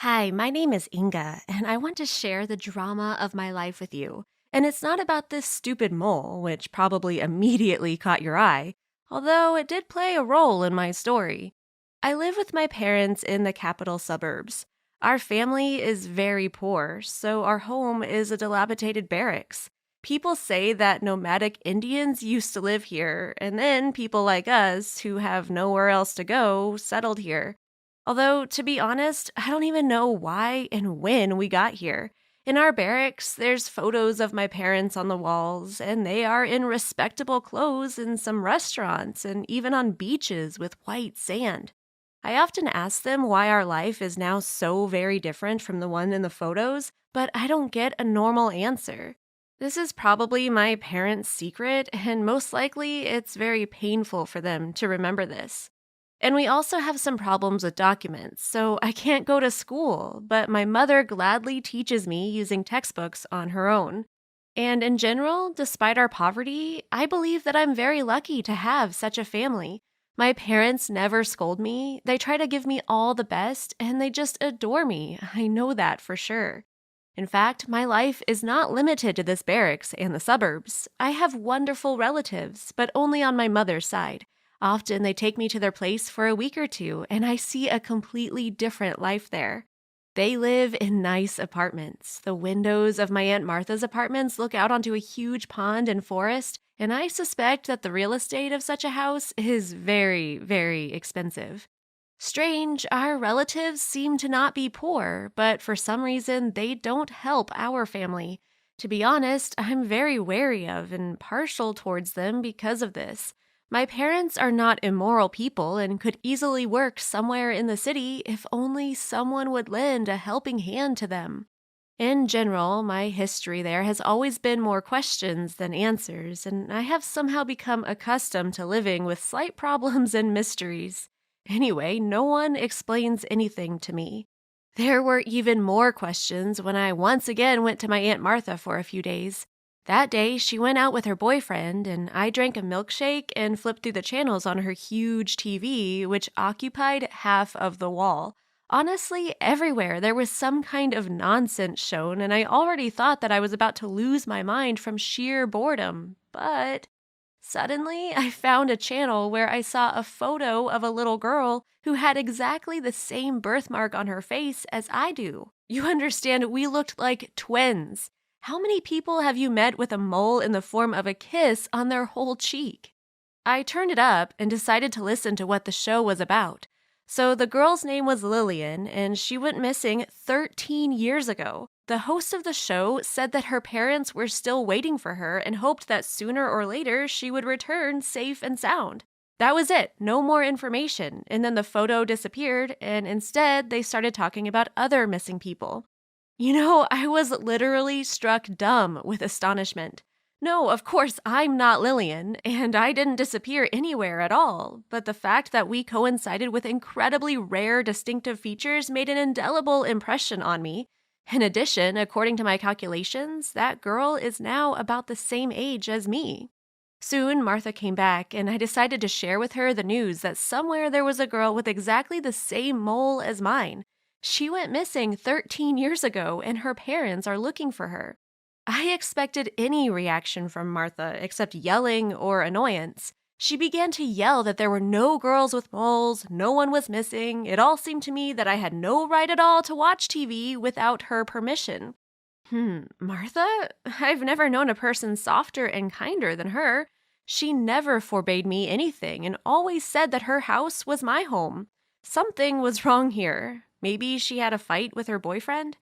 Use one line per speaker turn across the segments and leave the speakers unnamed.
Hi, my name is Inga, and I want to share the drama of my life with you. And it's not about this stupid mole, which probably immediately caught your eye, although it did play a role in my story. I live with my parents in the capital suburbs. Our family is very poor, so our home is a dilapidated barracks. People say that nomadic Indians used to live here, and then people like us, who have nowhere else to go, settled here. Although, to be honest, I don't even know why and when we got here. In our barracks, there's photos of my parents on the walls, and they are in respectable clothes in some restaurants and even on beaches with white sand. I often ask them why our life is now so very different from the one in the photos, but I don't get a normal answer. This is probably my parents' secret, and most likely it's very painful for them to remember this. And we also have some problems with documents, so I can't go to school, but my mother gladly teaches me using textbooks on her own. And in general, despite our poverty, I believe that I'm very lucky to have such a family. My parents never scold me, they try to give me all the best, and they just adore me. I know that for sure. In fact, my life is not limited to this barracks and the suburbs. I have wonderful relatives, but only on my mother's side. Often they take me to their place for a week or two, and I see a completely different life there. They live in nice apartments. The windows of my Aunt Martha's apartments look out onto a huge pond and forest, and I suspect that the real estate of such a house is very, very expensive. Strange, our relatives seem to not be poor, but for some reason they don't help our family. To be honest, I'm very wary of and partial towards them because of this. My parents are not immoral people and could easily work somewhere in the city if only someone would lend a helping hand to them. In general, my history there has always been more questions than answers, and I have somehow become accustomed to living with slight problems and mysteries. Anyway, no one explains anything to me. There were even more questions when I once again went to my Aunt Martha for a few days. That day, she went out with her boyfriend, and I drank a milkshake and flipped through the channels on her huge TV, which occupied half of the wall. Honestly, everywhere there was some kind of nonsense shown, and I already thought that I was about to lose my mind from sheer boredom. But suddenly, I found a channel where I saw a photo of a little girl who had exactly the same birthmark on her face as I do. You understand, we looked like twins. How many people have you met with a mole in the form of a kiss on their whole cheek? I turned it up and decided to listen to what the show was about. So the girl's name was Lillian, and she went missing 13 years ago. The host of the show said that her parents were still waiting for her and hoped that sooner or later she would return safe and sound. That was it, no more information, and then the photo disappeared, and instead they started talking about other missing people. I was literally struck dumb with astonishment. No, of course, I'm not Lillian, and I didn't disappear anywhere at all, but the fact that we coincided with incredibly rare distinctive features made an indelible impression on me. In addition, according to my calculations, that girl is now about the same age as me. Soon, Martha came back, and I decided to share with her the news that somewhere there was a girl with exactly the same mole as mine. She went missing 13 years ago, and her parents are looking for her. I expected any reaction from Martha except yelling or annoyance. She began to yell that there were no girls with moles, no one was missing. It all seemed to me that I had no right at all to watch TV without her permission. Martha? I've never known a person softer and kinder than her. She never forbade me anything and always said that her house was my home. Something was wrong here. Maybe she had a fight with her boyfriend?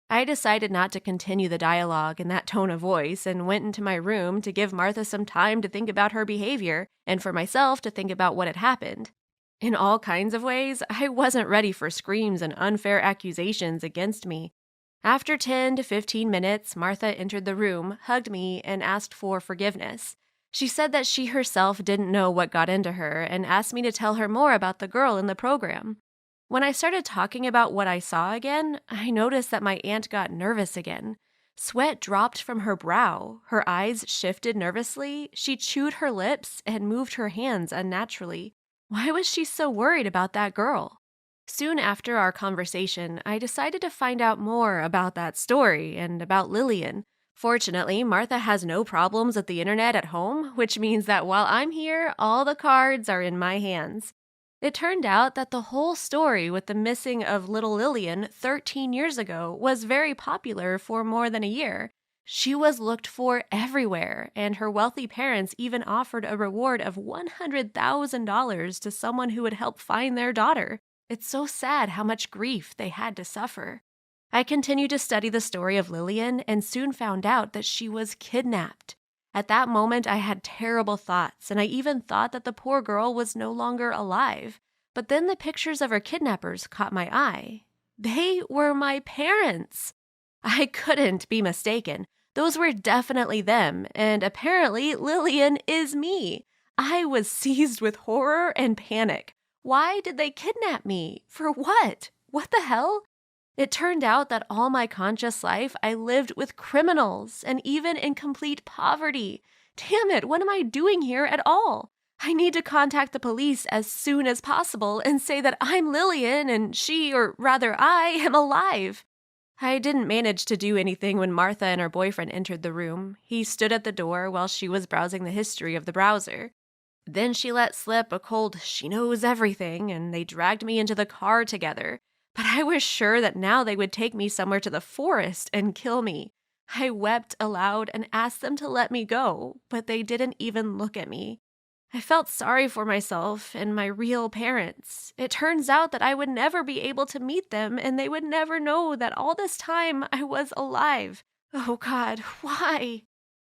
I decided not to continue the dialogue in that tone of voice and went into my room to give Martha some time to think about her behavior and for myself to think about what had happened. In all kinds of ways, I wasn't ready for screams and unfair accusations against me. After 10 to 15 minutes, Martha entered the room, hugged me, and asked for forgiveness. She said that she herself didn't know what got into her and asked me to tell her more about the girl in the program. When I started talking about what I saw again, I noticed that my aunt got nervous again. Sweat dropped from her brow, her eyes shifted nervously, she chewed her lips and moved her hands unnaturally. Why was she so worried about that girl? Soon after our conversation, I decided to find out more about that story and about Lillian. Fortunately, Martha has no problems with the internet at home, which means that while I'm here, all the cards are in my hands. It turned out that the whole story with the missing of little Lillian 13 years ago was very popular for more than a year. She was looked for everywhere, and her wealthy parents even offered a reward of $100,000 to someone who would help find their daughter. It's so sad how much grief they had to suffer. I continued to study the story of Lillian and soon found out that she was kidnapped. At that moment, I had terrible thoughts, and I even thought that the poor girl was no longer alive. But then the pictures of her kidnappers caught my eye. They were my parents. I couldn't be mistaken. Those were definitely them, and apparently Lillian is me. I was seized with horror and panic. Why did they kidnap me? For what? What the hell? It turned out that all my conscious life I lived with criminals and even in complete poverty. Damn it, what am I doing here at all? I need to contact the police as soon as possible and say that I'm Lillian and she, or rather I, am alive. I didn't manage to do anything when Martha and her boyfriend entered the room. He stood at the door while she was browsing the history of the browser. Then she let slip a cold, she knows everything, and they dragged me into the car together. But I was sure that now they would take me somewhere to the forest and kill me. I wept aloud and asked them to let me go, but they didn't even look at me. I felt sorry for myself and my real parents. It turns out that I would never be able to meet them, and they would never know that all this time I was alive. Oh God, why?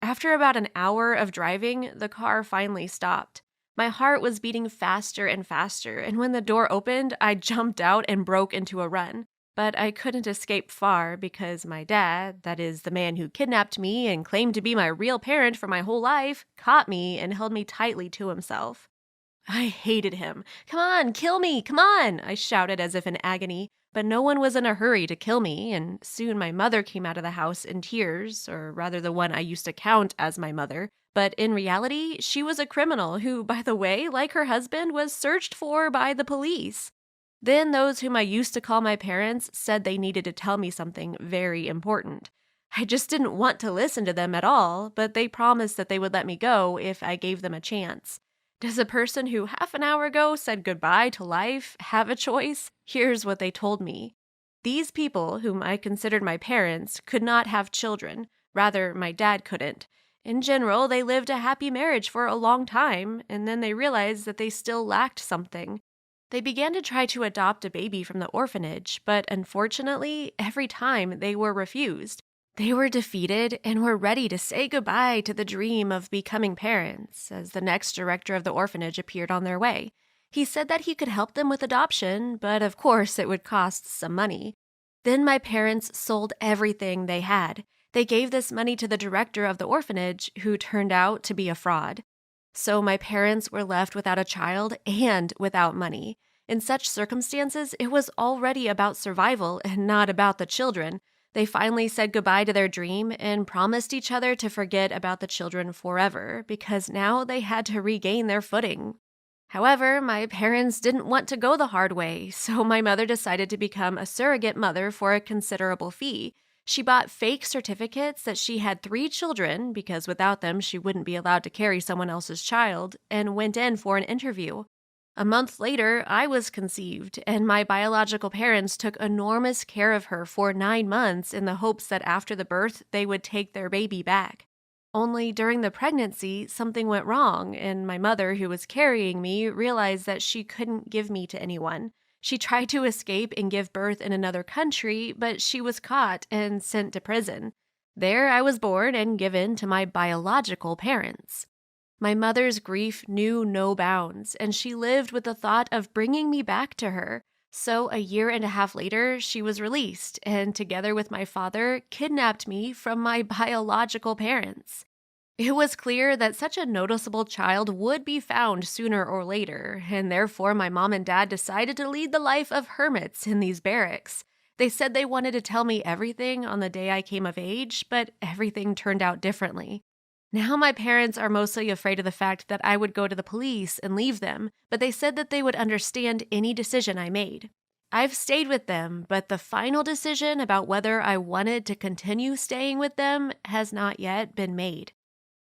After about an hour of driving, the car finally stopped. My heart was beating faster and faster, and when the door opened, I jumped out and broke into a run. But I couldn't escape far because my dad, that is the man who kidnapped me and claimed to be my real parent for my whole life, caught me and held me tightly to himself. I hated him. Come on, kill me, come on, I shouted as if in agony, but no one was in a hurry to kill me, and soon my mother came out of the house in tears, or rather the one I used to count as my mother. But in reality, she was a criminal who, by the way, like her husband, was searched for by the police. Then those whom I used to call my parents said they needed to tell me something very important. I just didn't want to listen to them at all, but they promised that they would let me go if I gave them a chance. Does a person who half an hour ago said goodbye to life have a choice? Here's what they told me. These people, whom I considered my parents, could not have children. Rather, my dad couldn't. In general, they lived a happy marriage for a long time, and then they realized that they still lacked something. They began to try to adopt a baby from the orphanage, but unfortunately, every time they were refused. They were defeated and were ready to say goodbye to the dream of becoming parents, as the next director of the orphanage appeared on their way. He said that he could help them with adoption, but of course it would cost some money. Then my parents sold everything they had. They gave this money to the director of the orphanage, who turned out to be a fraud. So my parents were left without a child and without money. In such circumstances, it was already about survival and not about the children. They finally said goodbye to their dream and promised each other to forget about the children forever, because now they had to regain their footing. However, my parents didn't want to go the hard way, so my mother decided to become a surrogate mother for a considerable fee. She bought fake certificates that she had 3 children, because without them she wouldn't be allowed to carry someone else's child, and went in for an interview. A month later, I was conceived, and my biological parents took enormous care of her for 9 months in the hopes that after the birth they would take their baby back. Only during the pregnancy, something went wrong, and my mother, who was carrying me, realized that she couldn't give me to anyone. She tried to escape and give birth in another country, but she was caught and sent to prison. There I was born and given to my biological parents. My mother's grief knew no bounds, and she lived with the thought of bringing me back to her. So a year and a half later, she was released, and together with my father, kidnapped me from my biological parents. It was clear that such a noticeable child would be found sooner or later, and therefore my mom and dad decided to lead the life of hermits in these barracks. They said they wanted to tell me everything on the day I came of age, but everything turned out differently. Now my parents are mostly afraid of the fact that I would go to the police and leave them, but they said that they would understand any decision I made. I've stayed with them, but the final decision about whether I wanted to continue staying with them has not yet been made.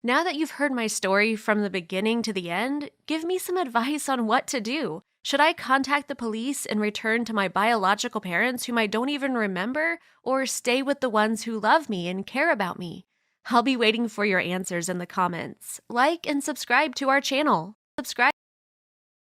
Now that you've heard my story from the beginning to the end, give me some advice on what to do. Should I contact the police and return to my biological parents whom I don't even remember, or stay with the ones who love me and care about me? I'll be waiting for your answers in the comments. Like and subscribe to our channel. Subscribe.